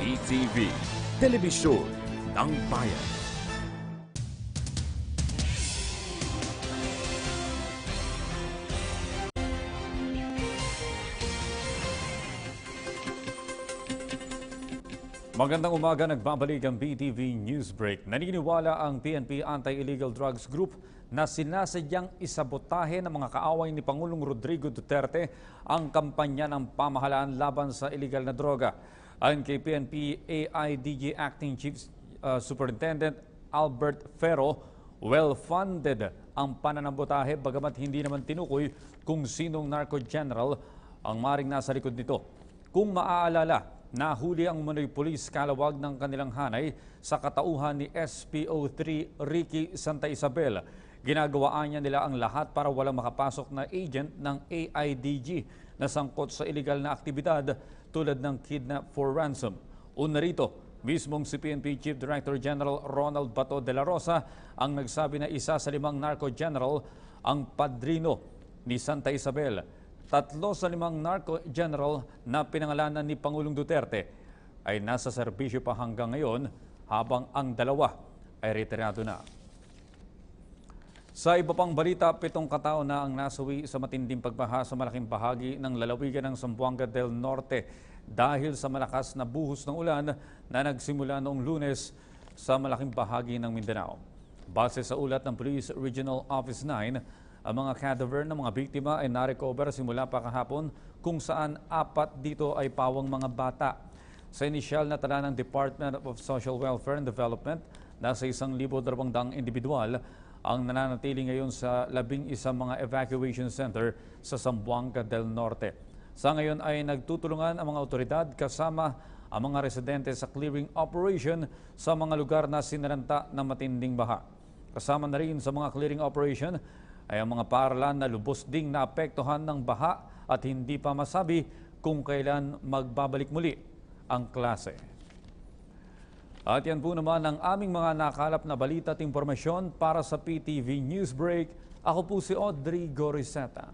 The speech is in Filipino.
PTV, Telebisyon ng Bayan. Magandang umaga, nagbabalik ang PTV Newsbreak. Naniniwala ang PNP Anti-Illegal Drugs Group na sinasadyang isabotahe ng mga kaaway ni Pangulong Rodrigo Duterte ang kampanya ng pamahalaan laban sa illegal na droga. Ayon kay PNP AIDG Acting Chief Superintendent Albert Ferro, well-funded ang pananabotahe bagamat hindi naman tinukoy kung sinong narco-general ang maring nasa likod nito. Kung maaalala, nahuli ang umano'y pulis kalawag ng kanilang hanay sa katauhan ni SPO3 Ricky Santa Isabel. Ginagawaan niya nila ang lahat para walang makapasok na agent ng AIDG na sangkot sa illegal na aktibidad tulad ng kidnap for ransom. Una rito, mismong si PNP Chief Director General Ronald Bato de la Rosa ang nagsabi na isa sa 5 narco-general ang padrino ni Santa Isabel. 3 sa 5 narco-general na pinangalanan ni Pangulong Duterte ay nasa serbisyo pa hanggang ngayon habang ang 2 ay retirado na. Sa iba pang balita, 7 katao na ang nasawi sa matinding pagbaha sa malaking bahagi ng lalawigan ng Zamboanga del Norte dahil sa malakas na buhos ng ulan na nagsimula noong Lunes sa malaking bahagi ng Mindanao. Base sa ulat ng Police Regional Office 9, ang mga cadaver ng mga biktima ay narecover simula pa kahapon kung saan 4 dito ay pawang mga bata. Sa inisyal na tala ng Department of Social Welfare and Development, nasa 1,200 individual ang nananatili ngayon sa 11 mga evacuation center sa Zamboanga del Norte. Sa ngayon ay nagtutulungan ang mga otoridad kasama ang mga residente sa clearing operation sa mga lugar na sinaranta ng matinding baha. Kasama na rin sa mga clearing operation ay ang mga paaralan na lubos ding naapektuhan ng baha at hindi pa masabi kung kailan magbabalik muli ang klase. At yan po naman ang aming mga nakalap na balita at impormasyon para sa PTV Newsbreak. Ako po si Audrey Goriseta.